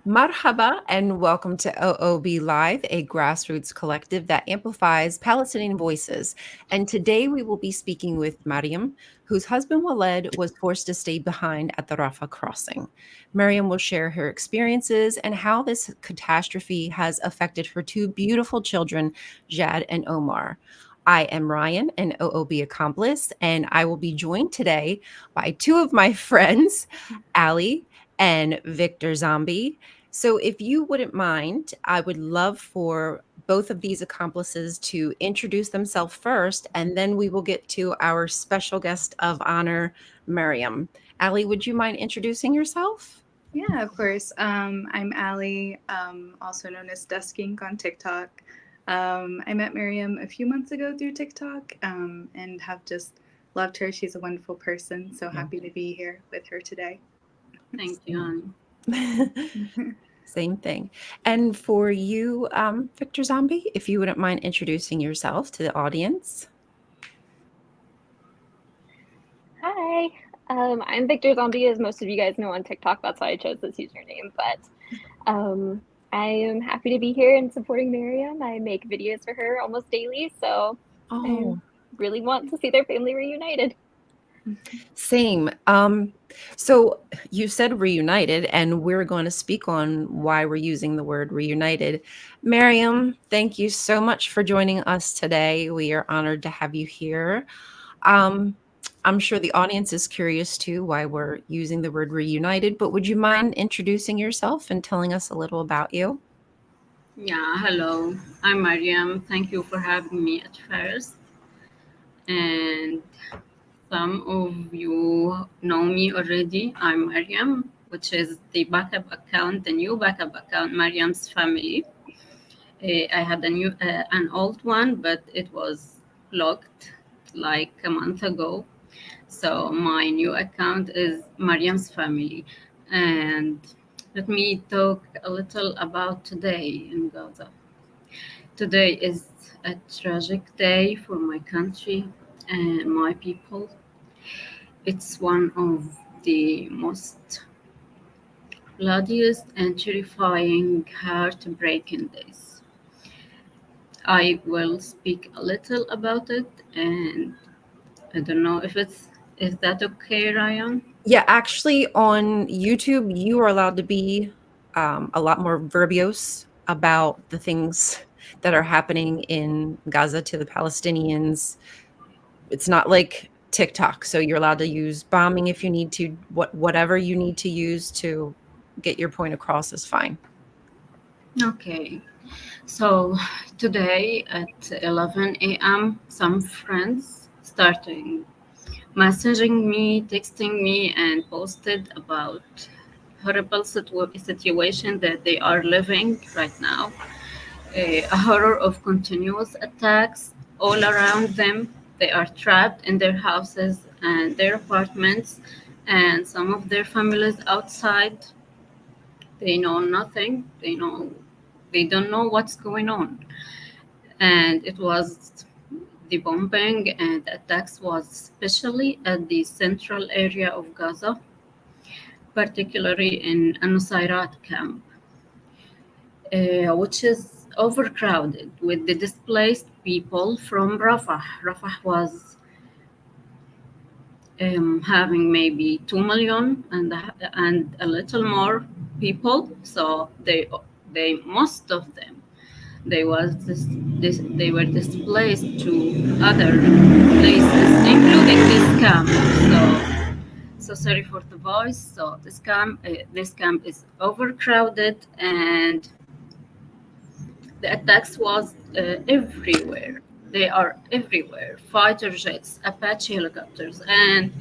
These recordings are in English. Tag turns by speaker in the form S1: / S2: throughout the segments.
S1: Marhaba and welcome to OOB Live, a grassroots collective that amplifies Palestinian voices. And today we will be speaking with Maryam, whose husband Waled was forced to stay behind at the Rafah crossing. Maryam will share her experiences and how this catastrophe has affected her two beautiful children, Jad and Omar. I am Rion, an OOB accomplice, and I will be joined today by two of my friends, Allie and Victor Zombie. So, if you wouldn't mind, I would love for both of these accomplices to introduce themselves first, and then we will get to our special guest of honor, Maryam. Allie, would you mind introducing yourself?
S2: Yeah, of course. I'm Allie, also known as Duskink on TikTok. I met Maryam a few months ago through TikTok and have just loved her. She's a wonderful person, so happy to be here with her today.
S3: Thank you,
S1: Same.
S3: Annie.
S1: Same thing. And for you, Victor Zombie, if you wouldn't mind introducing yourself to the audience.
S4: Hi, I'm Victor Zombie, as most of you guys know on TikTok. That's why I chose this username. But I am happy to be here and supporting Maryam. I make videos for her almost daily, so I
S1: Oh,
S4: really want to see their family reunited.
S1: same. So you said reunited, and we're going to speak on why we're using the word reunited. Maryam, thank you so much for joining us today. We are honored to have you here. Um, I'm sure the audience is curious too why we're using the word reunited, but would you mind introducing yourself and telling us a little about you?
S3: Yeah, hello. I'm Maryam. Thank you for having me at first. And some of you know me already. I'm Maryam, which is the backup account, the new backup account, Maryam's family. I had an old one, but it was locked like a month ago. So my new account is Maryam's family. And let me talk a little about today in Gaza. Today is a tragic day for my country and my people. It's one of the most bloodiest and terrifying, heartbreaking days. I will speak a little about it, and I don't know if it's is that okay, Ryan?
S1: Yeah, actually, on YouTube, you are allowed to be a lot more verbose about the things that are happening in Gaza to the Palestinians. It's not like TikTok, so you're allowed to use bombing if you need to. Whatever you need to use to get your point across is fine.
S3: Okay. So today at 11 a.m., some friends started messaging me, texting me, and posted about horrible situation that they are living right now. A horror of continuous attacks all around them. They are trapped in their houses and their apartments, and some of their families outside. They know nothing. They don't know what's going on. And it was the bombing and attacks was especially at the central area of Gaza, particularly in Nusayrat camp, which is overcrowded with the displaced people from Rafah. Rafah was having maybe 2 million and a little more people, so they most of them they were displaced to other places, including this camp. So sorry for the voice. So this camp is overcrowded, and the attacks was everywhere. They are everywhere. Fighter jets, Apache helicopters, and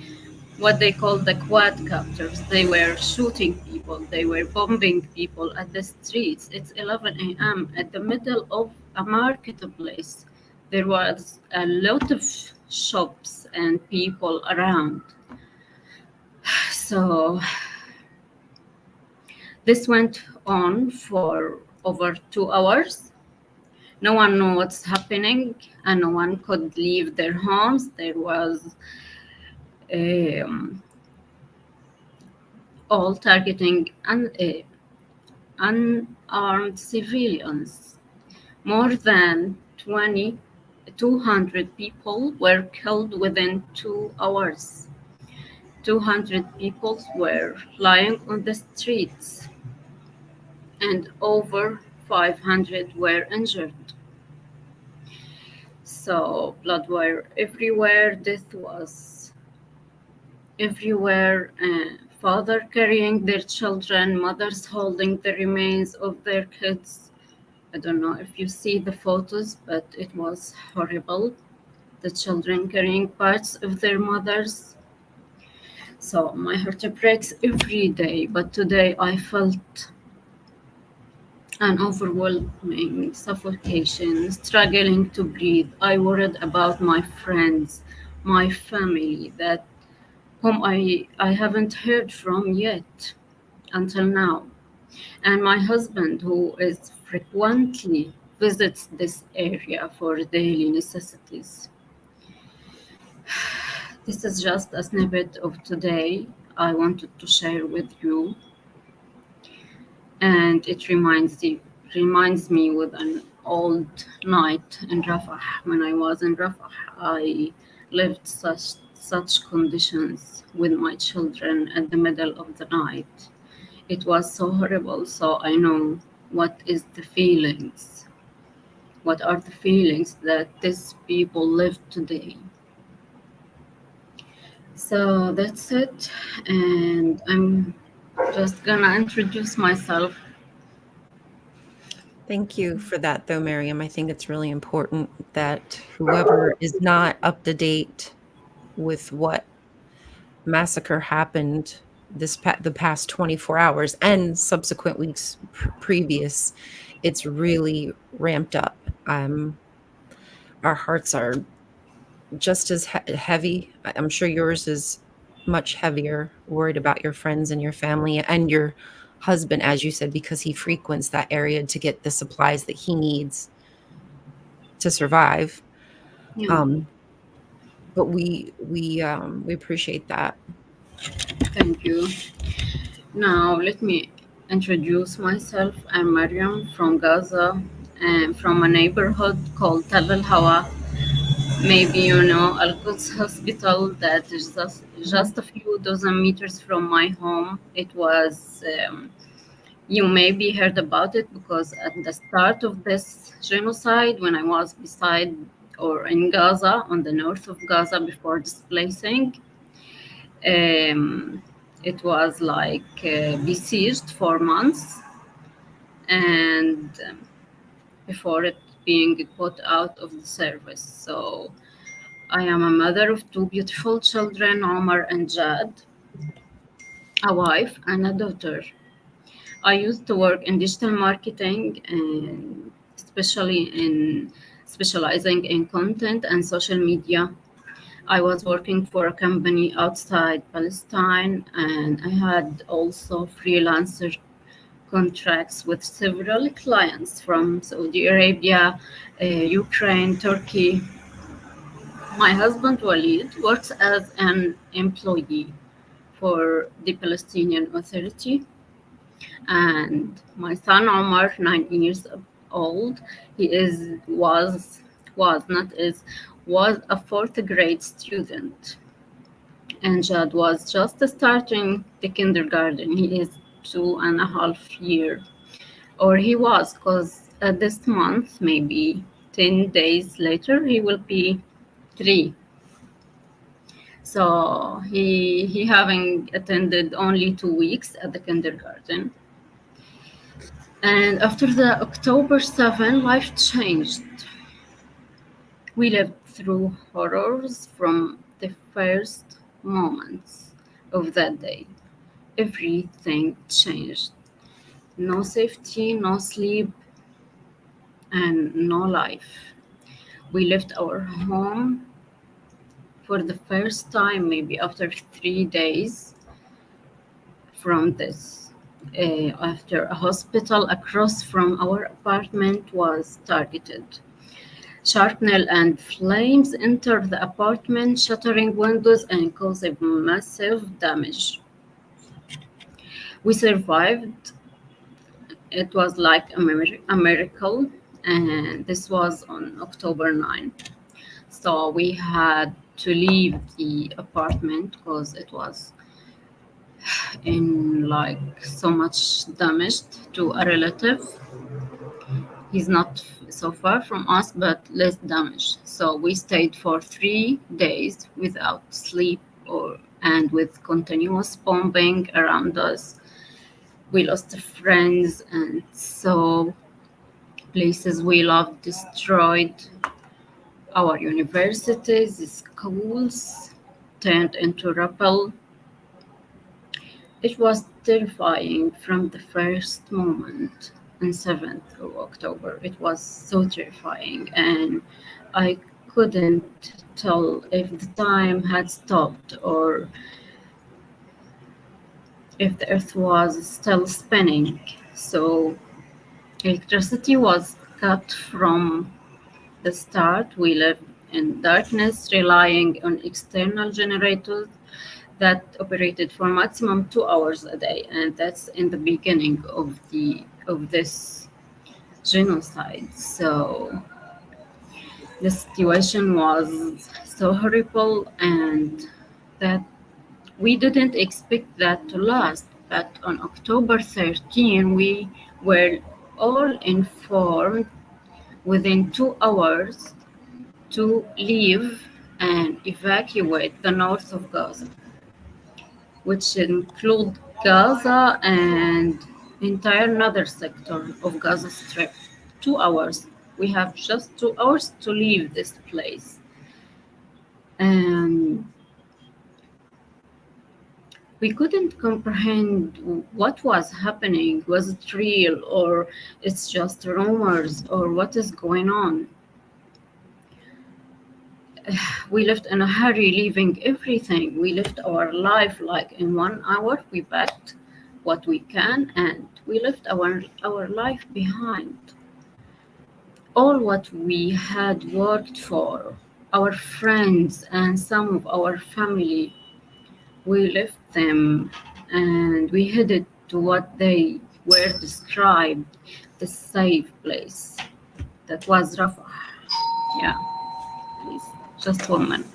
S3: what they call the quadcopters. They were shooting people. They were bombing people at the streets. It's 11 a.m. at the middle of a marketplace. There was a lot of shops and people around. So this went on for over 2 hours. No one knew what's happening, and no one could leave their homes. There was um, all targeting unarmed civilians. More than 200 people were killed within 2 hours. 200 people were lying on the streets, and over 500 were injured. So blood were everywhere, death was everywhere. Father carrying their children, mothers holding the remains of their kids. I don't know if you see the photos, but it was horrible. The children carrying parts of their mothers. So my heart breaks every day, but today I felt an overwhelming suffocation, struggling to breathe. I worried about my friends, my family, that whom I haven't heard from yet until now, and my husband, who is frequently visits this area for daily necessities. This is just a snippet of today I wanted to share with you, and it reminds me with an old night in Rafah. When I was in Rafah, I lived such conditions with my children at the middle of the night. It was so horrible. So I know what is the feelings. What are the feelings that these people live today? So that's it, and I'm just gonna introduce myself.
S1: Thank you for that, though, Maryam. I think it's really important that whoever is not up to date with what massacre happened the past 24 hours and subsequent weeks previous, it's really ramped up. Our hearts are just as heavy. I'm sure yours is much heavier, worried about your friends and your family and your husband, as you said, because he frequents that area to get the supplies that he needs to survive.
S3: Yeah,
S1: But we appreciate that.
S3: thank you. Now let me introduce myself. I'm Maryam from Gaza and from a neighborhood called Tel Al Hawa. Maybe you know Al Quds Hospital that is just a few dozen meters from my home. It was, you maybe heard about it because at the start of this genocide, when I was beside or in Gaza, on the north of Gaza before displacing, um, it was like besieged for months, and before it being put out of the service. So I am a mother of two beautiful children, Omar and Jad, a wife and a daughter. I used to work in digital marketing and especially in specializing in content and social media. I was working for a company outside Palestine, and I had also freelancer contracts with several clients from Saudi Arabia, Ukraine, Turkey. My husband Walid works as an employee for the Palestinian Authority, and my son Omar, 9 years old, he is was not is was a fourth grade student, and Jad was just starting the kindergarten. He is 2.5 years, or he was, because this month, maybe 10 days later, he will be 3. So he having attended only 2 weeks at the kindergarten. And after the October 7, life changed. We lived through horrors from the first moments of that day. Everything changed. No safety, no sleep, and no life. We left our home for the first time, maybe after 3 days from this. After a hospital across from our apartment was targeted. Shrapnel and flames entered the apartment, shattering windows and causing massive damage. We survived it was like a miracle, and this was on October 9. So we had to leave the apartment because it was in like so much damaged to a relative. He's not so far from us, but less damaged. So we stayed for 3 days without sleep or and with continuous bombing around us. We lost friends, and so places we loved destroyed. Our universities, schools turned into rubble. It was terrifying from the first moment on 7th of October. It was so terrifying, and I couldn't tell if the time had stopped or if the earth was still spinning. So electricity was cut from the start. We lived in darkness, relying on external generators that operated for maximum 2 hours a day, and that's in the beginning of this genocide. So the situation was so horrible, and that we didn't expect that to last. But on October 13, we were all informed within 2 hours to leave and evacuate the north of Gaza, which include Gaza and entire another sector of Gaza Strip. 2 hours. We have just 2 hours to leave this place. And we couldn't comprehend what was happening. Was it real, or it's just rumors, or what is going on? We left in a hurry, leaving everything. We lived our life like in 1 hour. We packed what we can, and we left our life behind. All what we had worked for, our friends and some of our family, we left them, and we headed to what they were described the safe place. That was Rafah. Yeah, please, just 1 minute.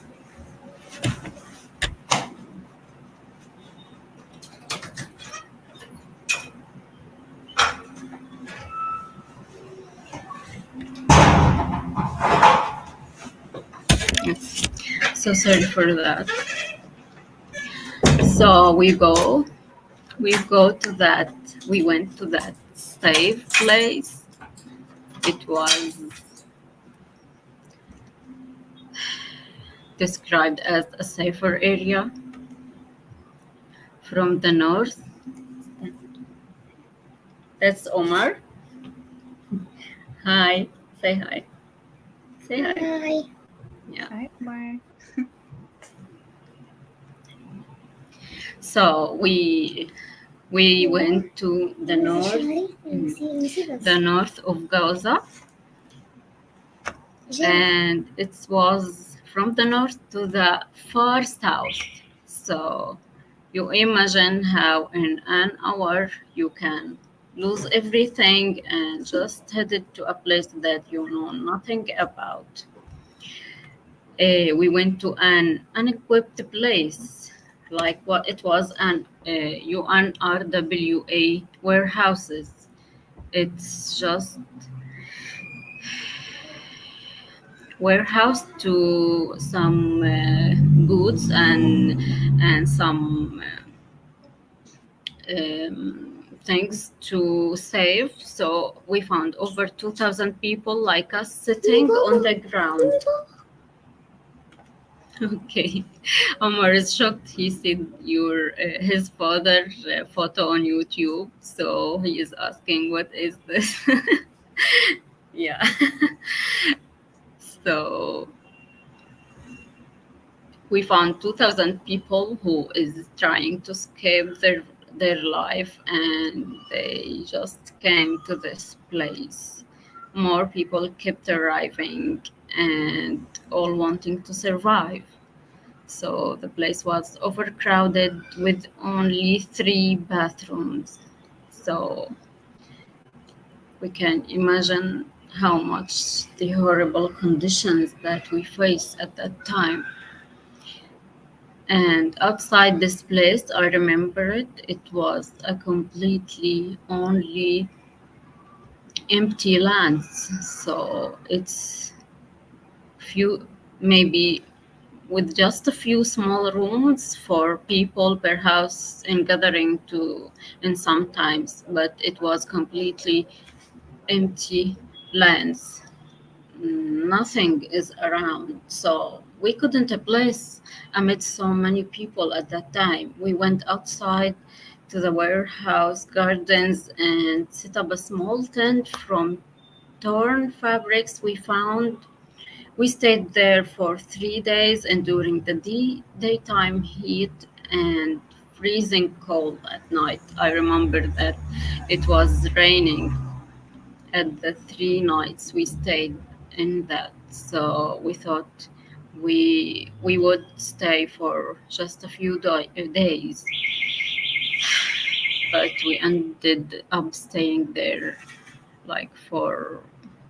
S3: Yes. So sorry for that. So we went to that safe place. It was described as a safer area from the north. That's Omar. Hi. Say hi. Say hi.
S5: Hi.
S3: Yeah.
S2: Hi, Omar.
S3: So we went to the north of Gaza, and it was from the north to the far south. So you imagine how in an hour you can lose everything and just headed to a place that you know nothing about. We went to an unequipped place, like what it was an UNRWA warehouses. It's just warehouse to some goods and some things to save. So we found over 2,000 people like us sitting on the ground. Okay, Omar is shocked. He said his father photo on YouTube, so he is asking, "What is this?" Yeah. So we found 2,000 people who is trying to escape their life, and they just came to this place. More people kept arriving, and all wanting to survive. So the place was overcrowded with only 3 bathrooms. So We can imagine how much the horrible conditions that we faced at that time. And outside this place, I remember it was a completely only empty lands. So it's few, maybe with just a few small rooms for people per house in gathering to, and sometimes, but it was completely empty lands. Nothing is around, so we couldn't place amid so many people at that time. We went outside to the warehouse gardens and set up a small tent from torn fabrics we found. We stayed there for 3 days, and during the daytime heat and freezing cold at night. I remember that it was raining at the 3 nights we stayed in that. So we thought we would stay for just a few days, but we ended up staying there like for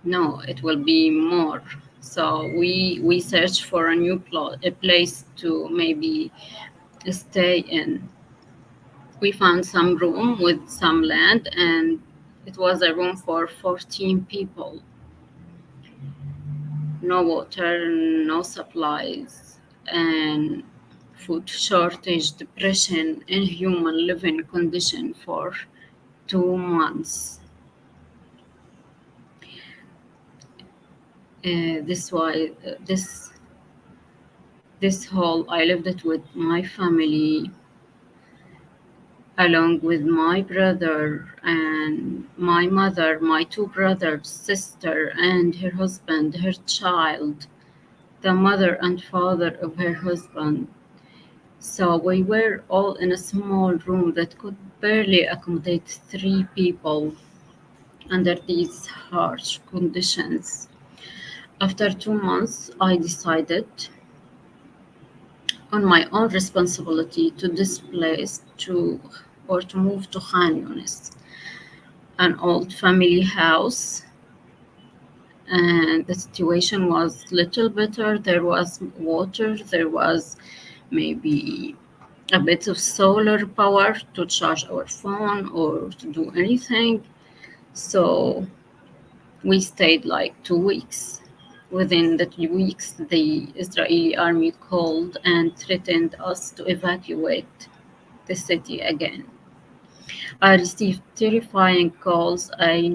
S3: no, it will be more. So we searched for a new a place to maybe stay in. We found some room with some land, and it was a room for 14 people. No water, no supplies, and food shortage, depression, inhuman living condition for 2 months. This why this whole I lived it with my family, along with my brother and my mother, my two brothers, sister, and her husband, her child, the mother and father of her husband. So we were all in a small room that could barely accommodate 3 people under these harsh conditions. After 2 months, I decided on my own responsibility to displace to or to move to Khan Yunis, an old family house, and the situation was little better. There was water, there was maybe a bit of solar power to charge our phone or to do anything. So we stayed like 2 weeks. Within the 2 weeks, the Israeli army called and threatened us to evacuate the city again. I received terrifying calls. I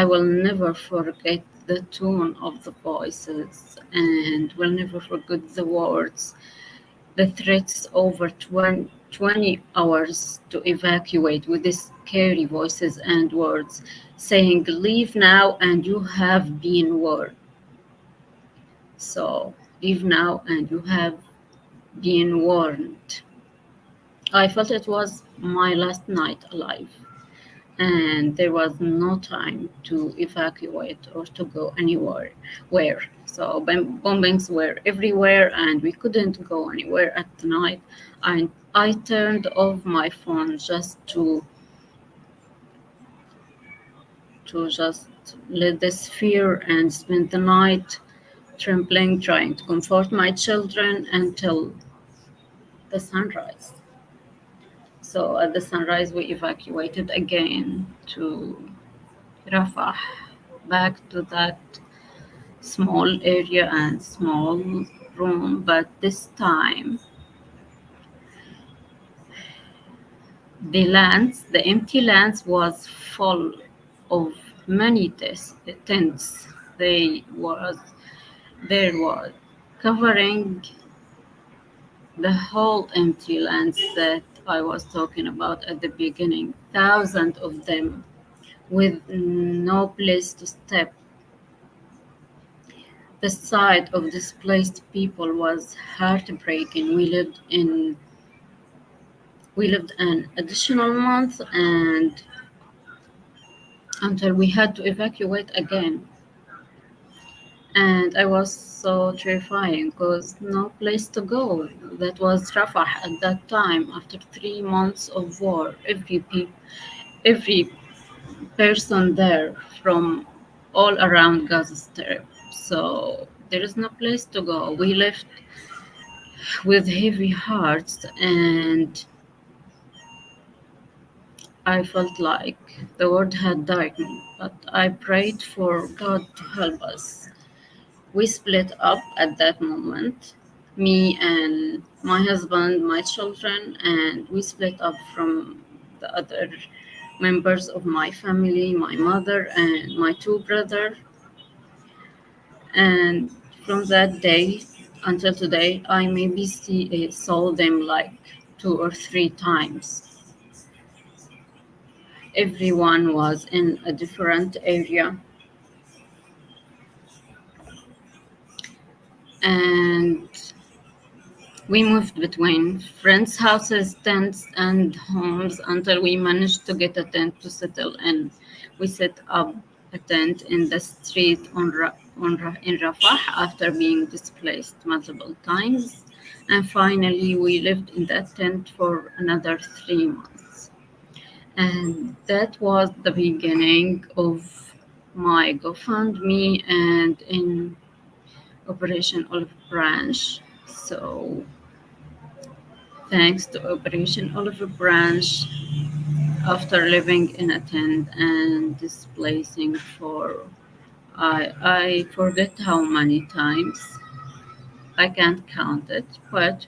S3: will never forget the tone of the voices and will never forget the words. The threats over 20 hours to evacuate with these scary voices and words saying, leave now and you have been warned. So, leave now and you have been warned. I felt it was my last night alive, and there was no time to evacuate or to go anywhere. Where? So bombings were everywhere, and we couldn't go anywhere at the night. And I turned off my phone just to just let this fear and spend the night trembling, trying to comfort my children until the sunrise. So at the sunrise, we evacuated again to Rafah, back to that small area and small room, but this time the empty lands was full of many tents. They was there was covering the whole empty lands that I was talking about at the beginning, thousands of them with no place to step. The sight of displaced people was heartbreaking. We lived an additional month and until we had to evacuate again. And I was so terrifying because no place to go. That was Rafah at that time. After 3 months of war, every person there from all around Gaza Strip. So there is no place to go. We left with heavy hearts, and I felt like the world had died me. But I prayed for God to help us. We split up at that moment, me and my husband, my children, and we split up from the other members of my family, my mother and my two brothers. And from that day until today, I maybe saw them like 2 or 3 times. Everyone was in a different area, and we moved between friends' houses, tents, and homes until we managed to get a tent to settle in. We set up a tent in the street in Rafah after being displaced multiple times. And finally, we lived in that tent for another 3 months. And that was the beginning of my GoFundMe and in Operation Olive Branch. So thanks to Operation Olive Branch, after living in a tent and displacing for I forget how many times, I can't count it, but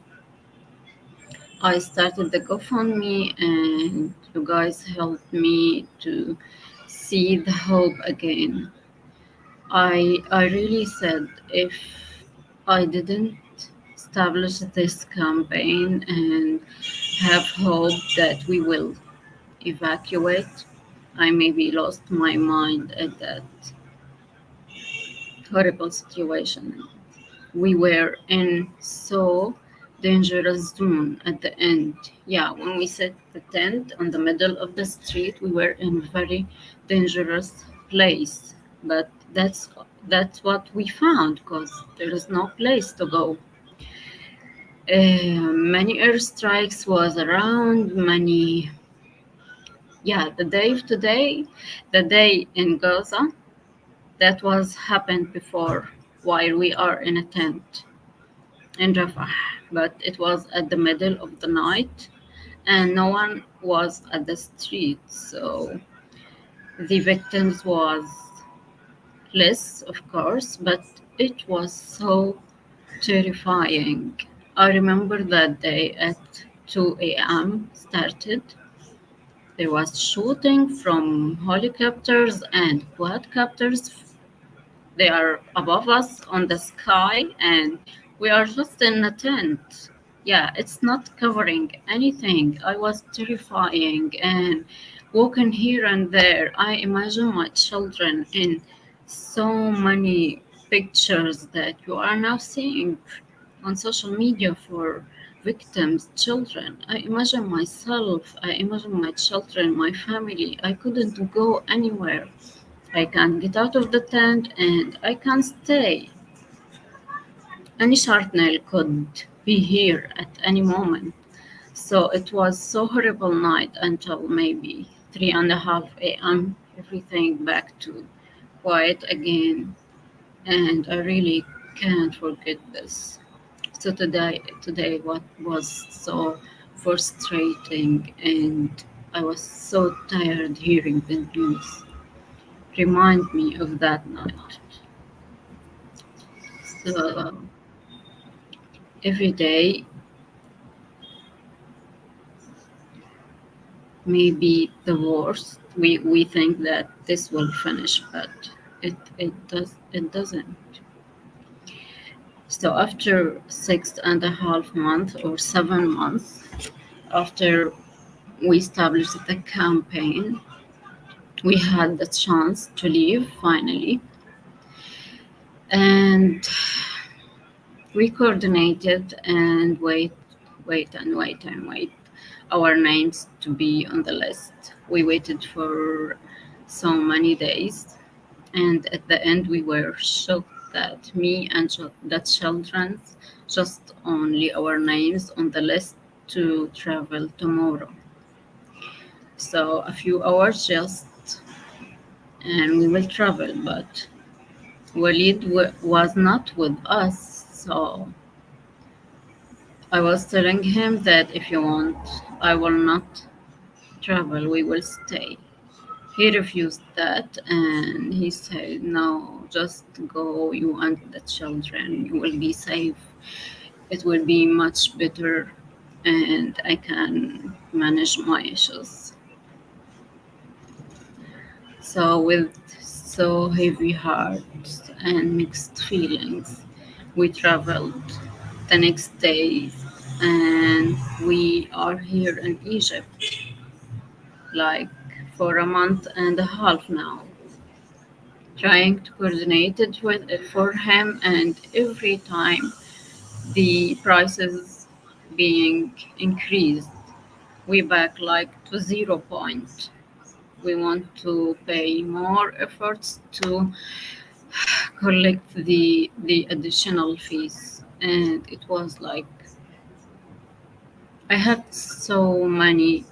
S3: I started the GoFundMe and you guys helped me to see the hope again. I really said if I didn't establish this campaign and have hope that we will evacuate, I maybe lost my mind at that horrible situation. We were in so dangerous zone at the end. Yeah, when we set the tent on the middle of the street, we were in very dangerous place. But that's what we found because there is no place to go. Many airstrikes was around. Many, yeah. The day of today, the day in Gaza, that was happened before while we are in a tent in Rafah, but it was at the middle of the night and no one was at the street, so the victims was less, of course, but it was so terrifying. I remember that day at 2 a.m. started. There was shooting from helicopters and quadcopters. They are above us on the sky, and we are just in a tent. Yeah, it's not covering anything. I was terrifying and walking here and there. I imagine my children in so many pictures that you are now seeing on social media for victims, children. I imagine myself, I imagine my children, my family. I couldn't go anywhere. I can't get out of the tent and I can't stay. Any shrapnel could be here at any moment. So it was so horrible night until maybe 3:30 a.m. Everything back to quiet again, and I really can't forget this. So today what was so frustrating, and I was so tired hearing the news. Remind me of that night. So every day, maybe the worst. We think that this will finish, but it doesn't. So after 6.5 months or 7 months after we established the campaign, we had the chance to leave finally, and we coordinated and wait our names to be on the list. We waited for so many days, and at the end, we were shocked that me and the children just only our names on the list to travel tomorrow. So a few hours just and we will travel. But Walid was not with us, so I was telling him that if you want, I will not travel, we will stay. He refused that and he said, no, just go, you and the children, you will be safe. It will be much better and I can manage my issues. So, with so heavy hearts and mixed feelings, we traveled the next day and we are here in Egypt like for a month and a half now, trying to coordinate it for him, and every time the prices being increased, we back like to 0 point. We want to pay more efforts to collect the additional fees, and it was like I had so many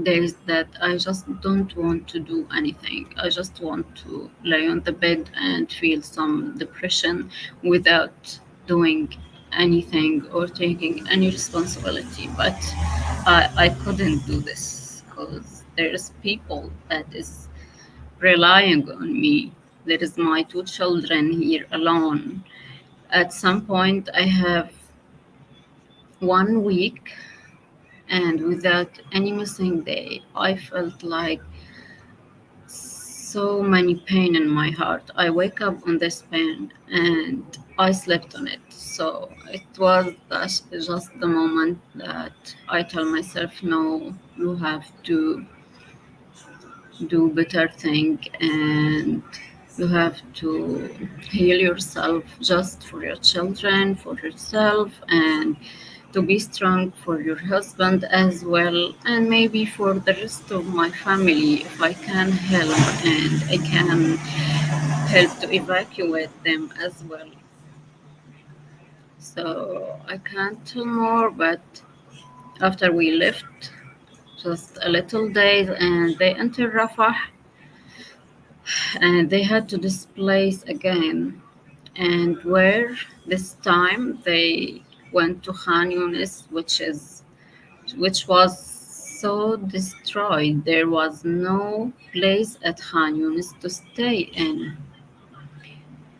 S3: days that I just don't want to do anything. I just want to lay on the bed and feel some depression without doing anything or taking any responsibility. But I couldn't do this because there's people that is relying on me. There is my two children here alone. At some point, I have 1 week and without any missing day. I felt like so many pain in my heart. I wake up on this pain and I slept on it. So it was just the moment that I tell myself, no, you have to do better thing and you have to heal yourself just for your children, for yourself, and to be strong for your husband as well, and maybe for the rest of my family if I can help and I can help to evacuate them as well. So I can't tell more, but after we left, just a little days, and they entered Rafah, and they had to displace again. And where this time they went to Khan Yunis, which was so destroyed. There was no place at Khan Yunis to stay in.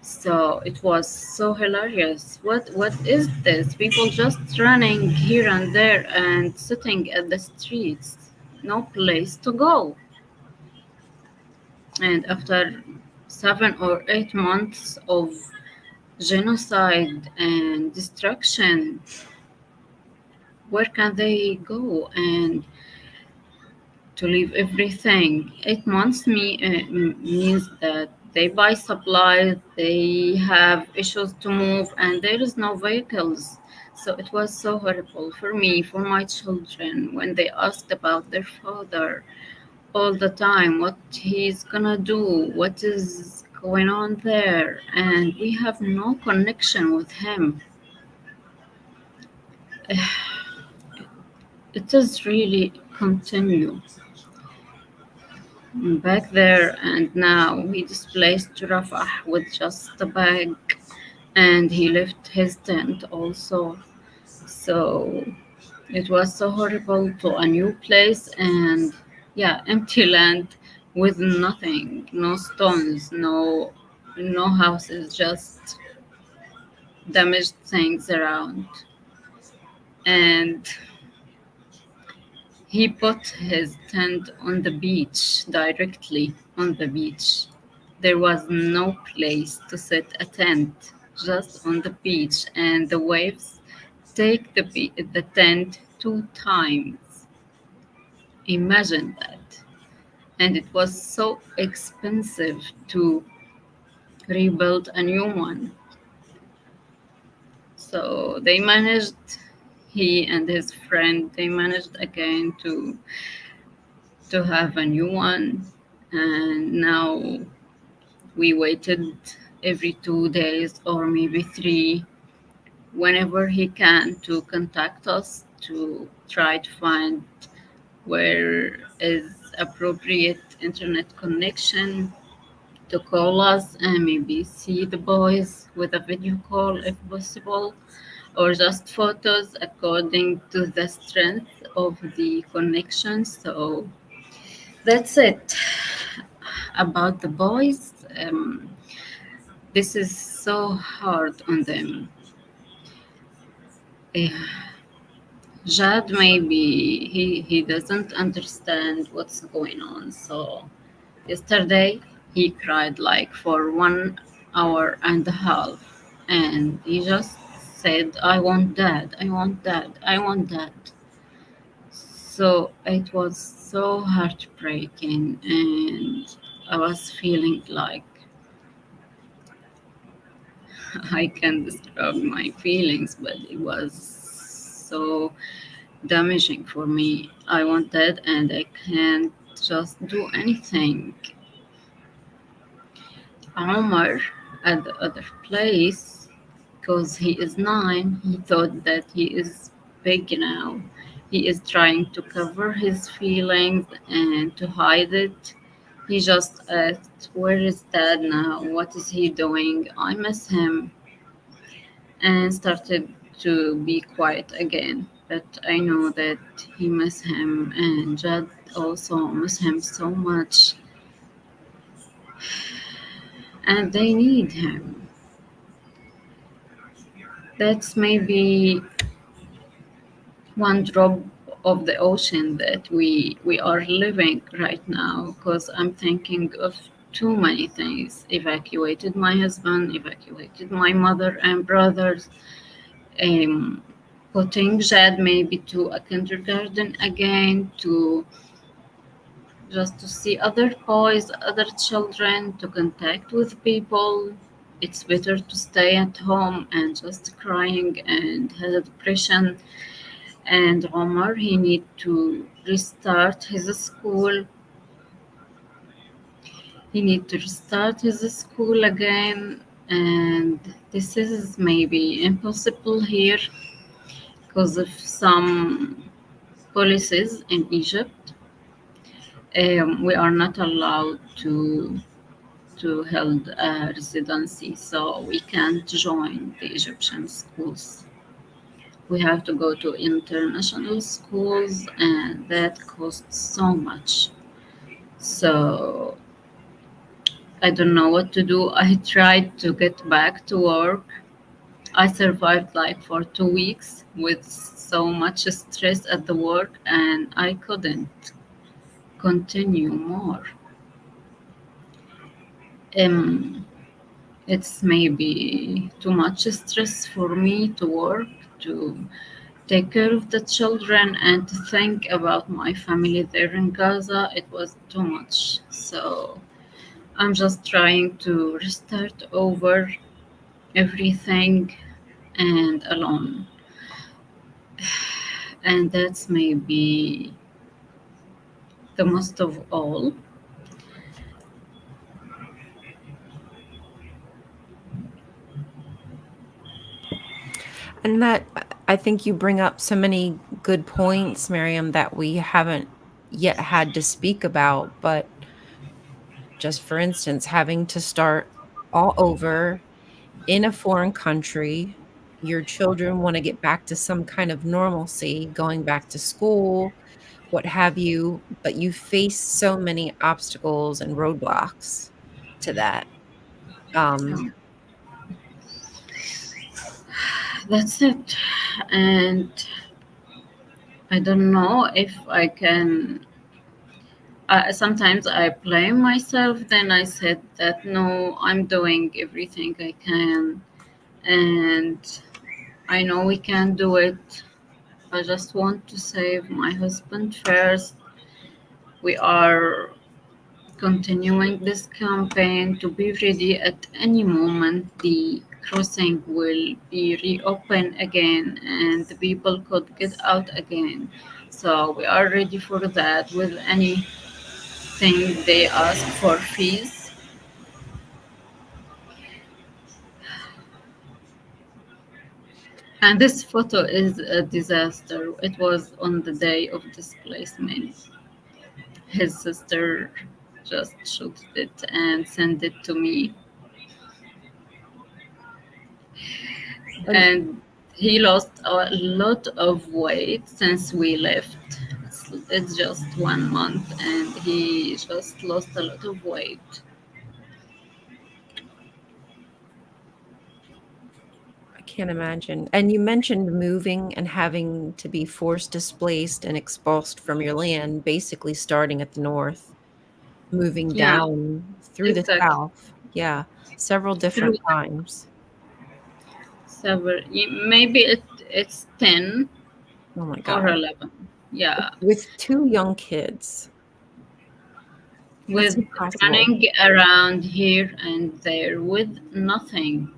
S3: So it was so hilarious. What is this? People just running here and there and sitting at the streets. No place to go. And after 7 or 8 months of genocide and destruction, where can they go? And to leave everything. 8 months means that they buy supplies, they have issues to move, and there is no vehicles. So it was so horrible for me, for my children, when they asked about their father all the time, what he's gonna do, what is going on there, and we have no connection with him. It is really continue back there, and now he displaced to Rafah with just a bag, and he left his tent also. So it was so horrible to a new place, and yeah, empty land with nothing, no stones, no houses, just damaged things around. And he put his tent on the beach, directly on the beach. There was no place to set a tent, just on the beach, and the waves take the tent 2 times. Imagine that. And it was so expensive to rebuild a new one. So he and his friend, they managed again to have a new one. And now we waited every 2 days or maybe three, whenever he can, to contact us to try to find where is appropriate internet connection to call us and maybe see the boys with a video call if possible, or just photos according to the strength of the connection. So that's it. About the boys, this is so hard on them. Eh, Jad, maybe he doesn't understand what's going on. So yesterday he cried like for 1 hour and a half, and he just said, "I want dad, I want dad, I want dad." So it was so heartbreaking, and I was feeling like I can describe my feelings, but it was so damaging for me. I wanted, and I can't just do anything. Omar at the other place, because he is 9, he thought that he is big now. He is trying to cover his feelings and to hide it. He just asked, "Where is dad now? What is he doing? I miss him," and started to be quiet again. But I know that he miss him, and Jad also miss him so much, and they need him. That's maybe one drop of the ocean that we are living right now, because I'm thinking of too many things. Evacuated my husband, evacuated my mother and brothers, um, putting Jad maybe to a kindergarten again, to just to see other boys, other children, to contact with people. It's better to stay at home and just crying and has a depression. And Omar, he need to restart his school. He need to restart his school again, and this is maybe impossible here because of some policies in Egypt. We are not allowed to hold a residency, so we can't join the Egyptian schools. We have to go to international schools, and that costs so much. So I don't know what to do. I tried to get back to work. I survived like for 2 weeks with so much stress at the work, and I couldn't continue more. Um, it's maybe too much stress for me to work, to take care of the children, and to think about my family there in Gaza. It was too much. So I'm just trying to restart over everything and alone. And that's maybe the most of all.
S1: And that I think you bring up so many good points, Miriam, that we haven't yet had to speak about. But just for instance, having to start all over in a foreign country, your children want to get back to some kind of normalcy, going back to school, what have you, but you face so many obstacles and roadblocks to that. Um,
S3: Um, that's it. And I don't know if I can. Sometimes I blame myself, then I said that no, I'm doing everything I can. And I know we can do it. I just want to save my husband first. We are continuing this campaign to be ready at any moment. The crossing will be reopened again and the people could get out again. So we are ready for that with anything they ask for fees. And this photo is a disaster. It was on the day of displacement. his sister just shot it and sent it to me,
S1: And
S3: and he lost a lot of weight since we left. It's just 1 month, and he just lost a lot of weight.
S1: I can't imagine. And you mentioned moving and having to be forced displaced and expulsed from your land, basically starting at the north, moving
S3: Yeah,
S1: down through the
S3: exactly.
S1: south. Yeah, several
S3: Through
S1: different times.
S3: several, maybe it's 10
S1: Oh my
S3: or
S1: God.
S3: 11. Yeah,
S1: With two young kids. That's
S3: with
S1: impossible.
S3: running around here and there with nothing.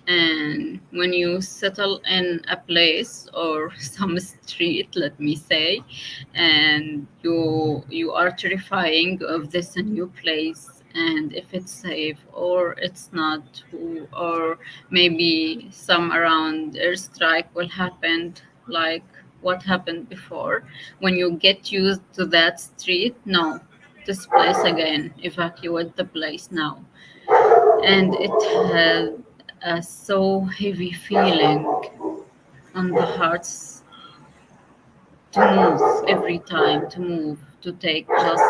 S3: And when you settle in a place or some street, let me say, and you are terrifying of this new place, and if it's safe or it's not, or maybe some around airstrike will happen, like what happened before. When you get used to that street, no, this place again, evacuate the place now. And it had a so heavy feeling on the hearts to move every time, to move, to take just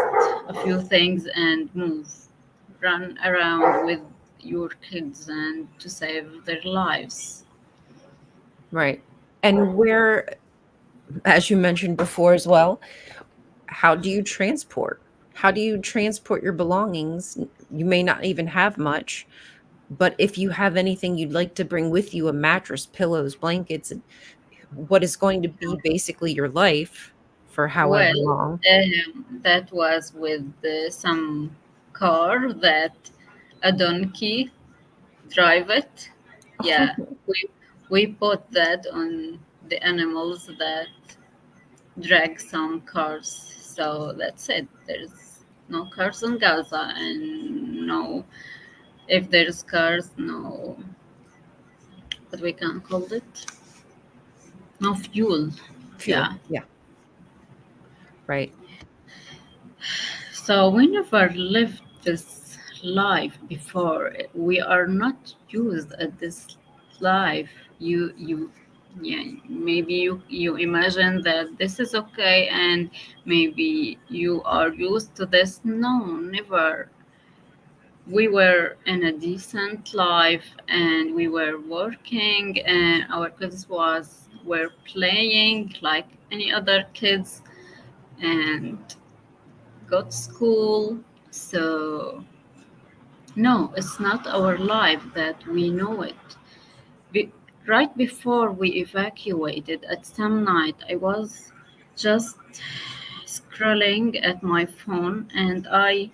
S3: a few things and move, run around with your kids and to save their lives.
S1: Right. And where, as you mentioned before as well, how do you transport? How do you transport your belongings? You may not even have much, but if you have anything you'd like to bring with you, a mattress, pillows, blankets, and what is going to be basically your life for however
S3: Well,
S1: long.
S3: that was with some car that a donkey drive it. Yeah, we we put that on the animals that drag some cars. So that's it. There's no cars in Gaza, and no, if there's cars, no, what we can call it, no fuel.
S1: Fuel.
S3: Yeah.
S1: Yeah, right.
S3: So we never lived this life before. We are not used at this life. Yeah, maybe you imagine that this is okay, and maybe you are used to this. No, never. We were in a decent life, and we were working, and our kids were playing like any other kids, and got school. So no, it's not our life that we know it. Be- right before we evacuated at some night, I was just scrolling at my phone, and I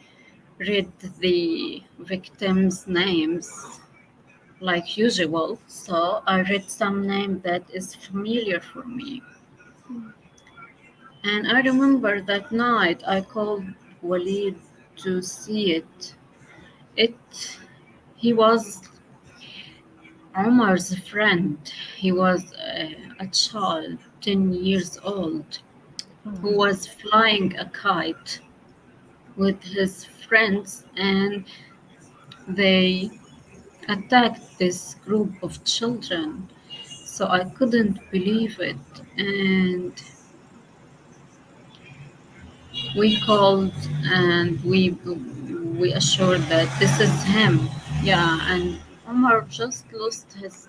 S3: read the victims' names like usual. So I read some name that is familiar for me. And I remember that night I called Walid to see it. It He was Omar's friend. He was a child, 10 years old, who
S1: Oh,
S3: was flying a kite with his friends, and they attacked this group of children. So I couldn't believe it. And we called, and we assured that this is him. Yeah, and Omar just lost his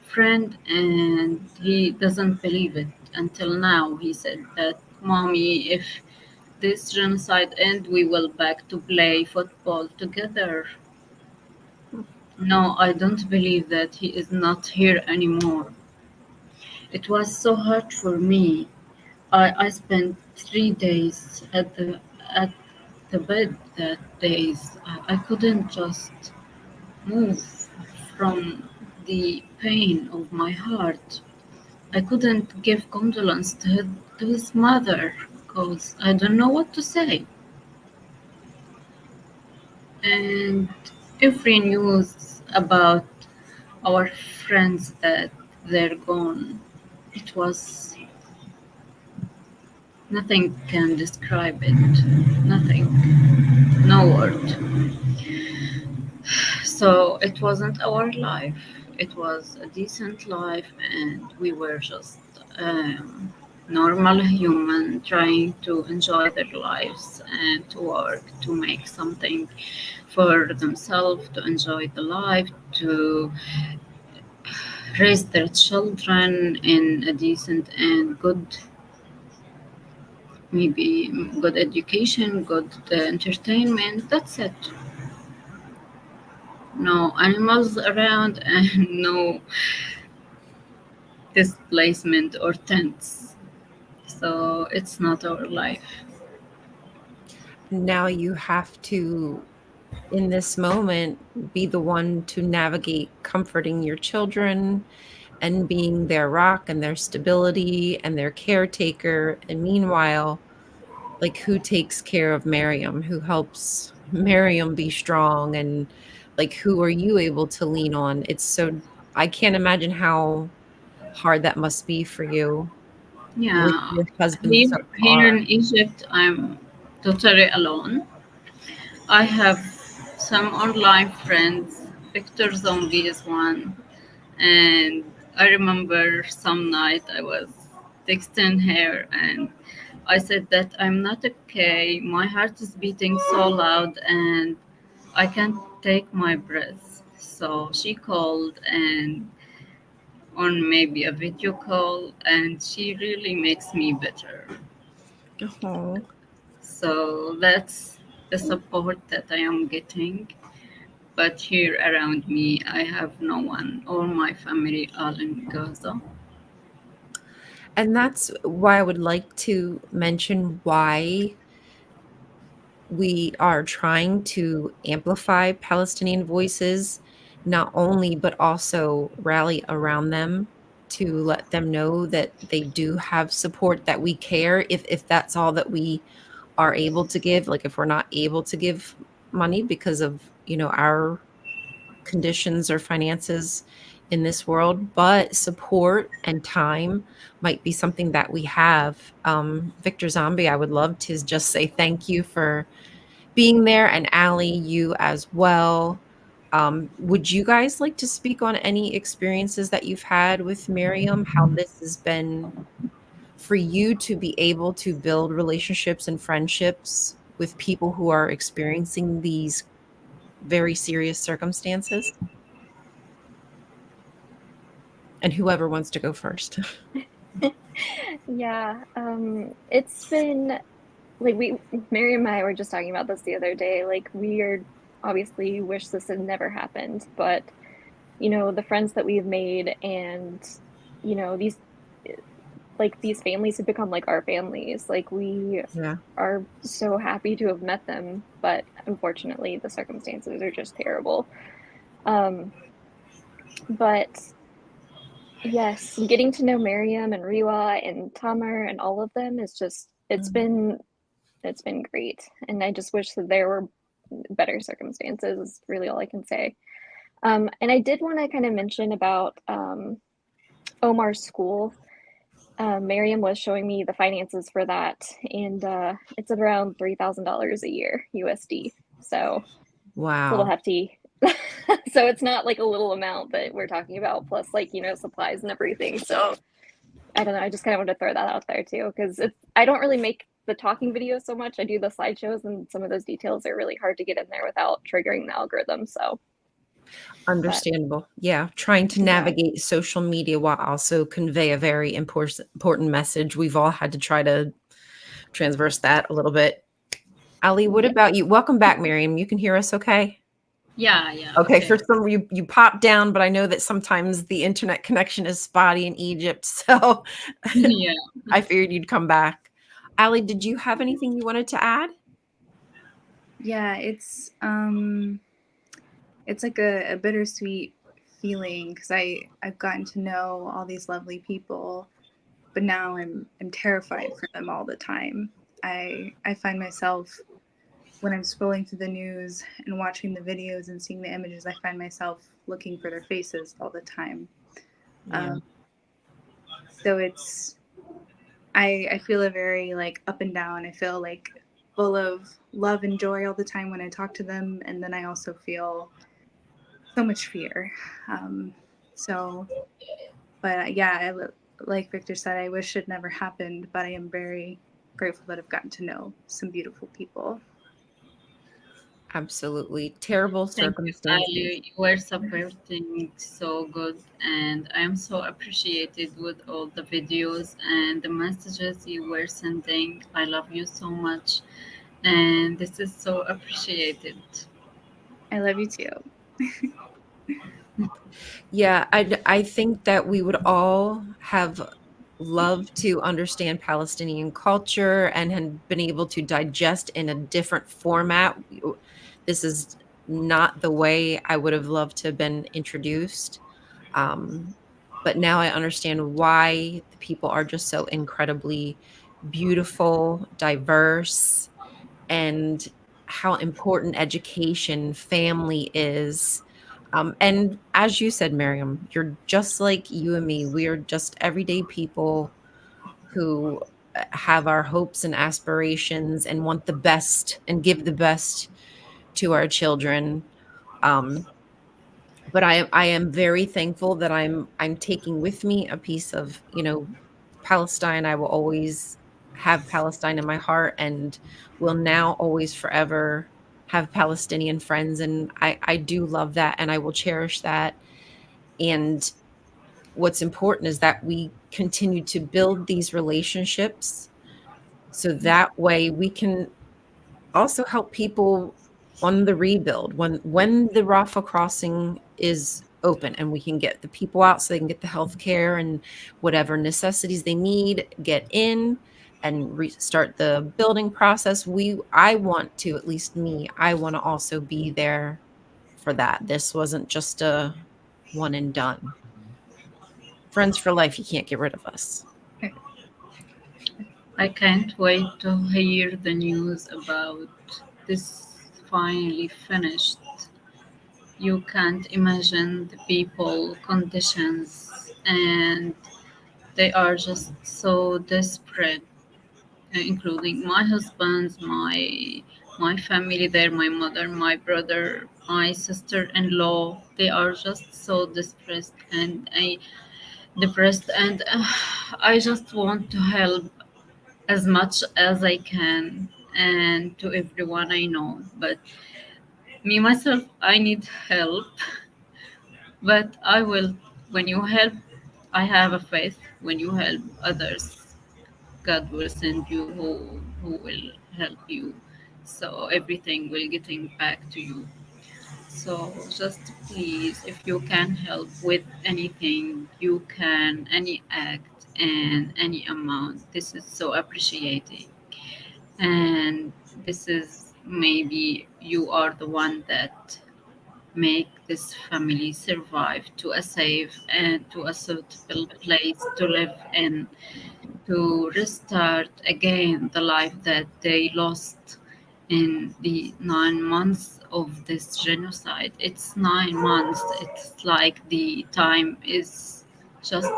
S3: friend, and he doesn't believe it until now. He said that, mommy, if this genocide end, we will back to play football together. No, I don't believe that he is not here anymore. It was so hard for me. I spent 3 days at the bed that days. I couldn't just move from the pain of my heart. I couldn't give condolence to his mother because I don't know what to say. And every news about our friends that they're gone, it was Nothing can describe it. Nothing. No word. So it wasn't our life. It was a decent life, and we were just normal human trying to enjoy their lives and to work to make something for themselves, to enjoy the life, to raise their children in a decent and good, maybe good education, good entertainment. That's it. No animals around and no displacement or tents. So it's not our life.
S1: Now you have to, in this moment, be the one to navigate comforting your children and being their rock and their stability and their caretaker. And meanwhile, like, who takes care of Maryam? Who helps Maryam be strong? And like, who are you able to lean on? It's so, I can't imagine how hard that must be for you with
S3: Yeah.
S1: your husband so
S3: Here
S1: far.
S3: in Egypt, I'm totally alone. I have some online friends. Victor Zombie is one. And I remember some night I was texting her and I said that I'm not okay. My heart is beating so loud and I can't take my breath. So she called and on maybe a video call and she really makes me better.
S1: Oh.
S3: So that's the support that I am getting. But here around me, I have no one. All my family are in Gaza.
S1: And that's why I would like to mention why we are trying to amplify Palestinian voices, not only, but also rally around them to let them know that they do have support, that we care, if that's all that we are able to give, like if we're not able to give money because of, our conditions or finances in this world, but support and time might be something that we have. Victor Zombie, I would love to just say thank you for being there, and Allie, you as well. Would you guys like to speak on any experiences that you've had with Miriam? How this has been for you to be able to build relationships and friendships with people who are experiencing these very serious circumstances? And whoever wants to go first.
S4: Yeah, it's been like Mary and I were just talking about this the other day. Like, we are obviously wish this had never happened, but the friends that we've made and these like these families have become like our families. Like, we
S1: Yeah.
S4: are so happy to have met them, but unfortunately the circumstances are just terrible. Um, but yes, getting to know Maryam and Riwa and Tamar and all of them is just it's been great. And I just wish that there were better circumstances, is really all I can say. And I did want to kind of mention about Omar's school. Miriam was showing me the finances for that, and it's around $3,000 a year USD. So it's a little
S1: Wow.
S4: hefty. So it's not like a little amount that we're talking about, plus like supplies and everything. So I don't know. I just kind of wanted to throw that out there too, because I don't really make the talking videos so much. I do the slideshows, and some of those details are really hard to get in there without triggering the algorithm. So, but
S1: Understandable. Yeah, trying to
S4: yeah,
S1: navigate social media while also convey a very important message. We've all had to try to transverse that a little bit. Ali, what
S4: yeah.
S1: about you? Welcome back, Miriam. You can hear us okay?
S3: Yeah, yeah,
S1: Okay, for
S3: okay.
S1: some you popped down, but I know that sometimes the internet connection is spotty in Egypt, so
S3: Yeah.
S1: I figured you'd come back. Ali, did you have anything you wanted to add?
S2: Yeah, it's like a bittersweet feeling because I've gotten to know all these lovely people, but now I'm terrified for them all the time. I find myself when I'm scrolling through the news and watching the videos and seeing the images, I find myself looking for their faces all the time.
S1: Yeah.
S2: Um, so I feel a very like up and down. I feel like full of love and joy all the time when I talk to them, and then I also feel so much fear. Um, so, but yeah, like Victor said, I wish it never happened, but I am very grateful that I've gotten to know some beautiful people.
S1: Absolutely. Terrible
S3: Thank you,
S1: circumstances.
S3: Ali. You were supporting so good, and I'm so appreciated with all the videos and the messages you were sending. I love you so much, and this is so appreciated.
S2: I love you too.
S1: Yeah, I think that we would all have loved to understand Palestinian culture and had been able to digest in a different format. This is not the way I would have loved to have been introduced. Um, but now I understand why the people are just so incredibly beautiful, diverse, and how important education, family is. And as you said, Miriam, you're just like you and me. We are just everyday people who have our hopes and aspirations and want the best and give the best to our children. Um, but I am very thankful that I'm taking with me a piece of, Palestine. I will always have Palestine in my heart and will now always forever have Palestinian friends. And I do love that and I will cherish that. And what's important is that we continue to build these relationships so that way we can also help people on the rebuild when the Rafah crossing is open and we can get the people out so they can get the health care and whatever necessities they need, get in and restart the building process. I want to, at least me, I want to also be there for that. This wasn't just a one and done. Friends for life, you can't get rid of us.
S3: I can't wait to hear the news about this finally finished. You can't imagine the people, conditions, and they are just so desperate, including my husband, my family there, my mother, my brother, my sister-in-law. They are just so depressed and depressed, and I just want to help as much as I can and to everyone I know. But me myself, I need help. But I will. When you help, I have a faith. When you help others, God will send you who will help you. So everything will getting back to you. So just please, if you can help with anything, you can any act and any amount. This is so appreciated. And this is maybe you are the one that make this family survive to a safe and to a suitable place to live in, to restart again the life that they lost in the 9 months of this genocide. It's 9 months. It's like the time is just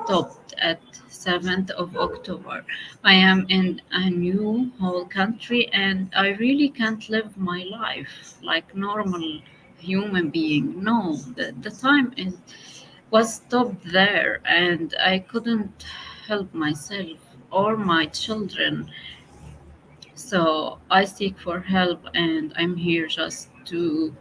S3: stopped at 7th of October. I am in a new whole country and I really can't live my life like normal human being. No, the time is was stopped there and I couldn't help myself or my children. So I seek for help and I'm here just to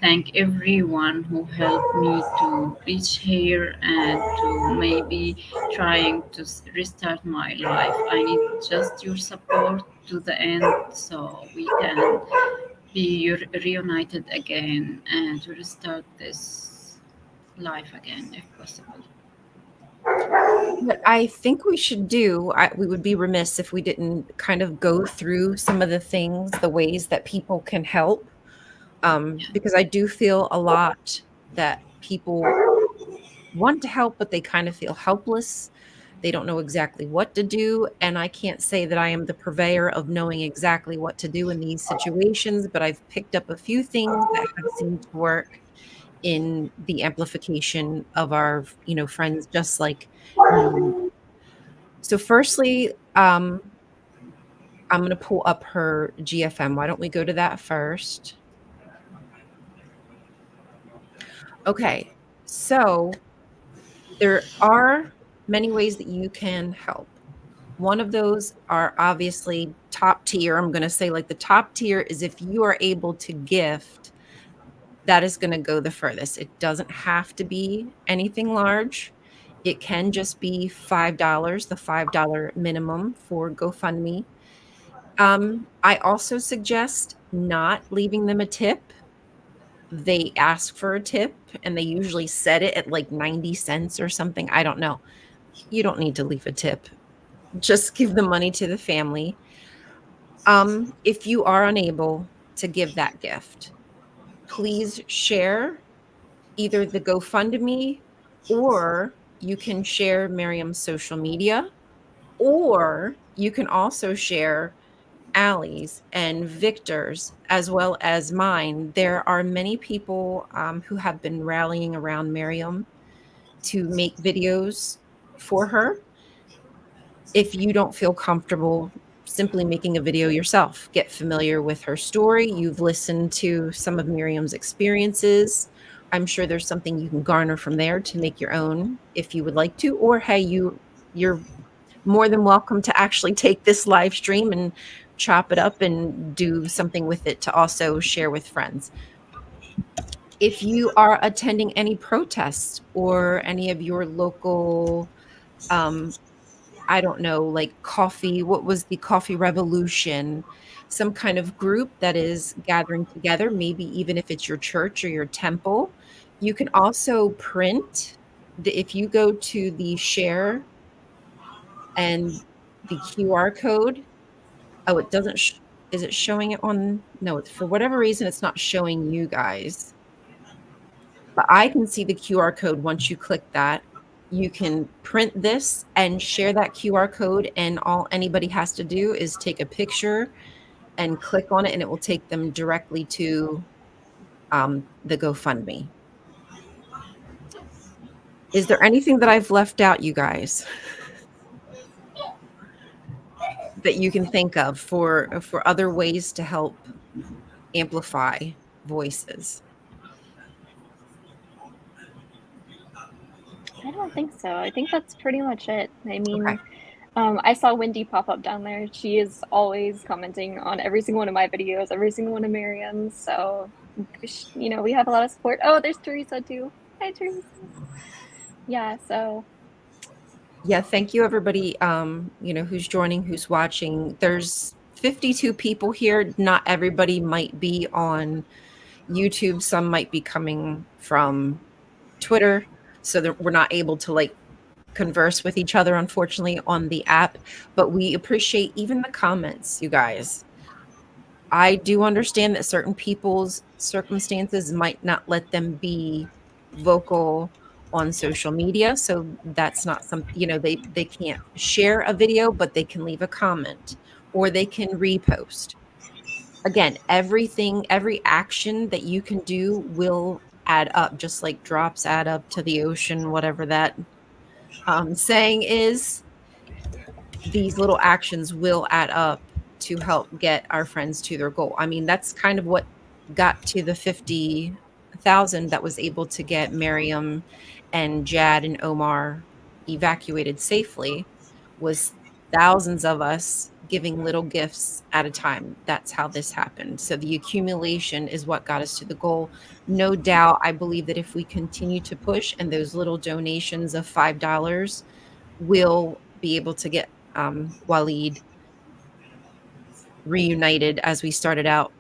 S3: thank everyone who helped me to reach here and to maybe trying to restart my life. I need just your support to the end so we can be reunited again and to restart this life again if possible.
S1: What I think we should do, we would be remiss if we didn't kind of go through some of the things, the ways that people can help, because I do feel a lot that people want to help, but they kind of feel helpless. They don't know exactly what to do. And I can't say that I am the purveyor of knowing exactly what to do in these situations, but I've picked up a few things that have seemed to work in the amplification of our, friends, just like me. So firstly, I'm going to pull up her GFM. Why don't we go to that first? Okay, so there are many ways that you can help. One of those are obviously top tier. I'm going to say, like, the top tier is if you are able to gift, that is going to go the furthest. It doesn't have to be anything large. It can just be $5, the $5 minimum for GoFundMe. I also suggest not leaving them a tip. They ask for a tip and they usually set it at like 90 cents or something. I don't know. You don't need to leave a tip. Just give the money to the family. If you are unable to give that gift, please share either the GoFundMe, or you can share Maryam's social media, or you can also share Allie's and Victor's as well as mine. There are many people who have been rallying around Maryam to make videos for her. If you don't feel comfortable simply making a video yourself, get familiar with her story. You've listened to some of Miriam's experiences. I'm sure there's something you can garner from there to make your own if you would like to. Or hey, you're more than welcome to actually take this live stream and chop it up and do something with it to also share with friends. If you are attending any protests or any of your local I don't know, like coffee, what was the coffee revolution? Some kind of group that is gathering together, maybe even if it's your church or your temple. You can also print if you go to the share and the QR code. Oh, it doesn't, is it showing it on? No, it's, for whatever reason, it's not showing you guys. But I can see the QR code once you click that. You can print this and share that QR code, and all anybody has to do is take a picture and click on it, and it will take them directly to the GoFundMe. Is there anything that I've left out, you guys, that you can think of for other ways to help amplify voices?
S4: I don't think so. I think that's pretty much it. I mean,
S1: Okay.
S4: I saw Wendy pop up down there. She is always commenting on every single one of my videos, every single one of Miriam's. So, you know, we have a lot of support. Oh, there's Teresa too. Hi, Teresa. Yeah, so.
S1: Yeah, thank you everybody, who's joining, who's watching. There's 52 people here. Not everybody might be on YouTube. Some might be coming from Twitter, so that we're not able to like converse with each other, unfortunately, on the app. But we appreciate even the comments, you guys. I do understand that certain people's circumstances might not let them be vocal on social media. So that's not something, they can't share a video, but they can leave a comment or they can repost. Again, every action that you can do will add up, just like drops add up to the ocean, whatever that saying is. These little actions will add up to help get our friends to their goal. I mean, that's kind of what got to the 50,000 that was able to get Maryam and Jad and Omar evacuated safely, was thousands of us giving little gifts at a time. That's how this happened. So the accumulation is what got us to the goal. No doubt, I believe that if we continue to push and those little donations of $5 will be able to get Waleed reunited, as we started out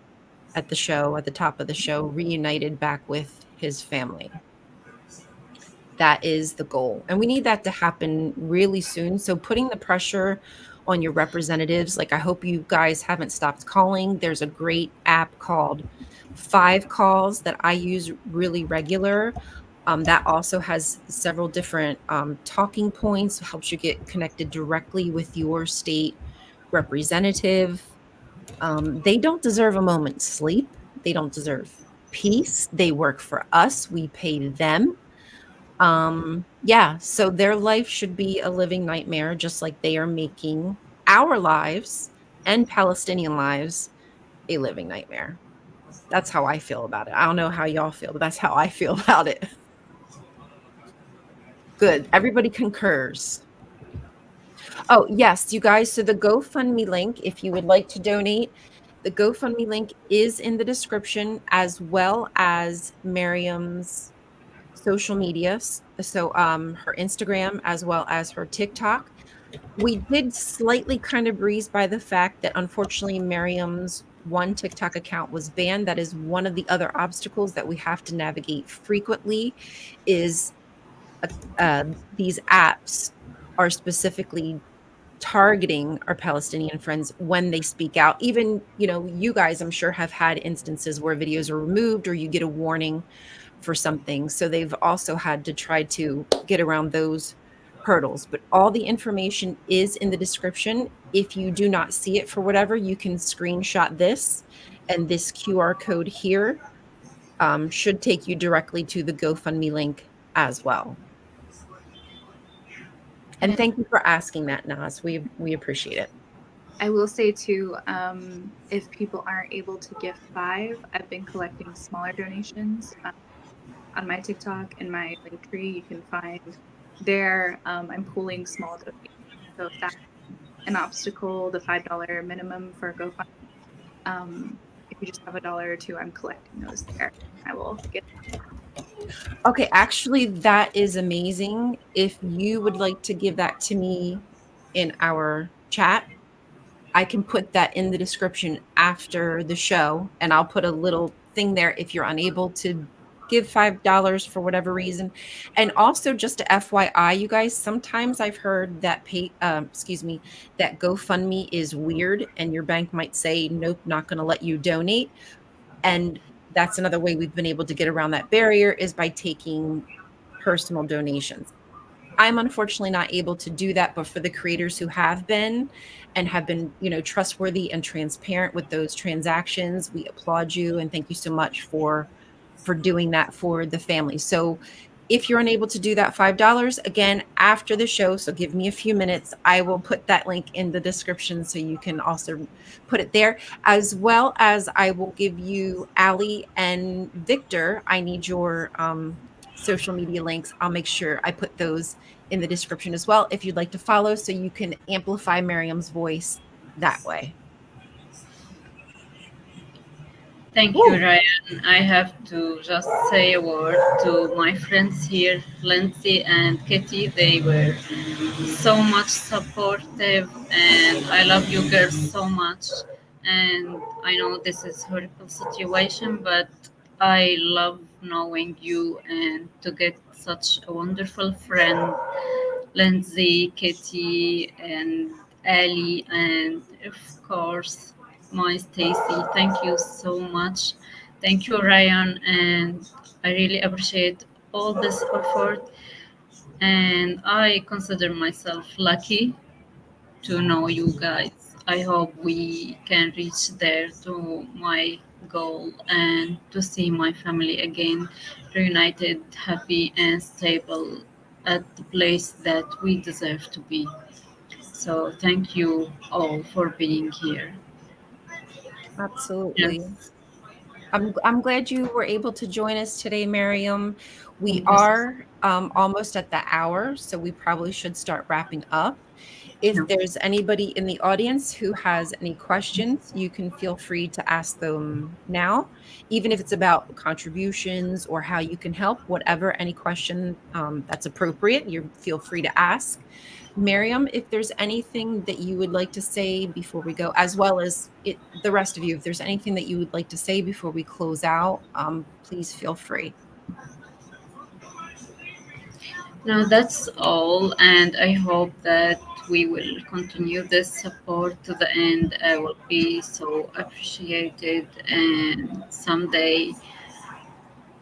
S1: at the top of the show, reunited back with his family. That is the goal. And we need that to happen really soon. So putting the pressure on your representatives, like I hope you guys haven't stopped calling. There's a great app called 5Calls that I use really regular. That also has several different talking points, helps you get connected directly with your state representative. They don't deserve a moment's sleep. They don't deserve peace. They work for us. We pay them. Yeah, so their life should be a living nightmare, just like they are making our lives and Palestinian lives a living nightmare. That's how I feel about it. I don't know how y'all feel, but that's how I feel about it. Good. Everybody concurs. Oh, yes, you guys. So the GoFundMe link, if you would like to donate, the GoFundMe link is in the description as well as Miriam's social media. So her Instagram as well as her TikTok. We did slightly kind of breeze by the fact that unfortunately Miriam's one TikTok account was banned. That is one of the other obstacles that we have to navigate frequently is uh, these apps are specifically targeting our Palestinian friends when they speak out. Even, you guys, I'm sure, have had instances where videos are removed or you get a warning for something. So they've also had to try to get around those hurdles. But all the information is in the description. If you do not see it for whatever, you can screenshot this, and this QR code here should take you directly to the GoFundMe link as well. And
S2: And
S1: thank you for asking that, Naz. We appreciate it.
S2: I will say too, if people aren't able to gift five, I've been collecting smaller donations on my TikTok and my link tree. You can find there. I'm pooling small donations. So if that's an obstacle, the $5 minimum for GoFundMe. If you just have a dollar or two, I'm collecting those there. I will get.
S1: Okay, actually, that is amazing. If you would like to give that to me in our chat, I can put that in the description after the show, and I'll put a little thing there if you're unable to give $5 for whatever reason. And also, just to FYI, you guys, sometimes I've heard that that GoFundMe is weird, and your bank might say, "Nope, not going to let you donate." And that's another way we've been able to get around that barrier is by taking personal donations. I'm unfortunately not able to do that, but for the creators who have been and have been, trustworthy and transparent with those transactions, we applaud you and thank you so much for doing that for the family. So if you're unable to do that $5, again, after the show, so give me a few minutes, I will put that link in the description so you can also put it there, as well as I will give you Allie and Victor. I need your social media links. I'll make sure I put those in the description as well if you'd like to follow so you can amplify Miriam's voice that way.
S3: Thank you,
S1: Woo!
S3: Ryan. I have to just say a word to my friends here, Lindsay and Kitty. They were so much supportive, and I love you girls so much. And I know this is horrible situation, but I love knowing you and to get such a wonderful friend, Lindsay, Kitty, and Allie, and of course my Stacy. Thank you so much. Thank you, Ryan, and I really appreciate all this effort. And I consider myself lucky to know you guys. I hope we can reach there to my goal and to see my family again, reunited, happy, and stable at the place that we deserve to be. So, thank you all for being here.
S1: Absolutely.
S3: Yes,
S1: I'm glad you were able to join us today, Miriam. We
S3: thank you.
S1: are almost at the hour, so we probably should start wrapping up. If
S3: Yeah.
S1: there's anybody in the audience who has any questions, you can feel free to ask them now, even if it's about contributions or how you can help, whatever, any question that's appropriate, you feel free to ask. Miriam, if there's anything that you would like to say before we go, as well as the rest of you, if there's anything that you would like to say before we close out, please feel free.
S3: No, that's all, and I hope that we will continue this support to the end. I will be so appreciated, and someday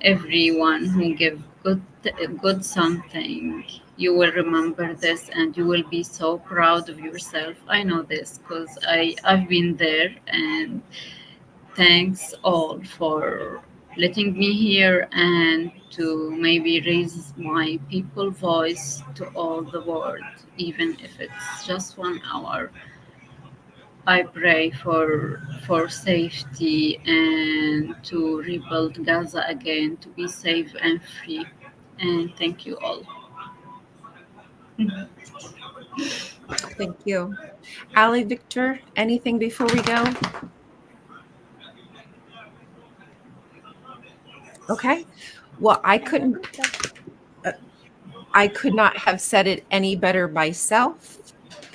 S3: everyone who give good something, you will remember this, and you will be so proud of yourself. I know this because I've been there, and thanks all for letting me hear and to maybe raise my people voice to all the world, even if it's just 1 hour. I pray for safety and to rebuild Gaza again, to be safe and free. And thank you all.
S1: Thank you. Allie, Victor, anything before we go? Okay. Well, I could not have said it any better myself.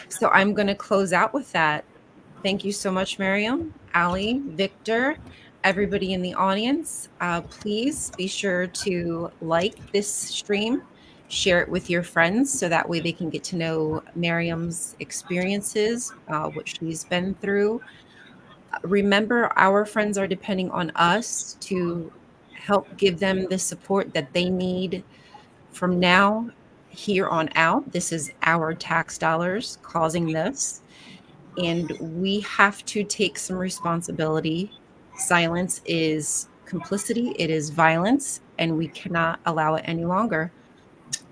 S1: So I'm going to close out with that. Thank you so much, Maryam, Ali, Victor, everybody in the audience. Please be sure to like this stream, share it with your friends so that way they can get to know Maryam's experiences, what she's been through. Remember, our friends are depending on us to help give them the support that they need from now here on out. This is our tax dollars causing this, and we have to take some responsibility. Silence is complicity, it is violence, and we cannot allow it any longer.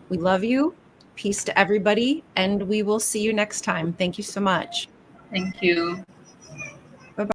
S1: We love you. Peace to everybody, and we will see you next time. Thank you so much.
S3: Thank you.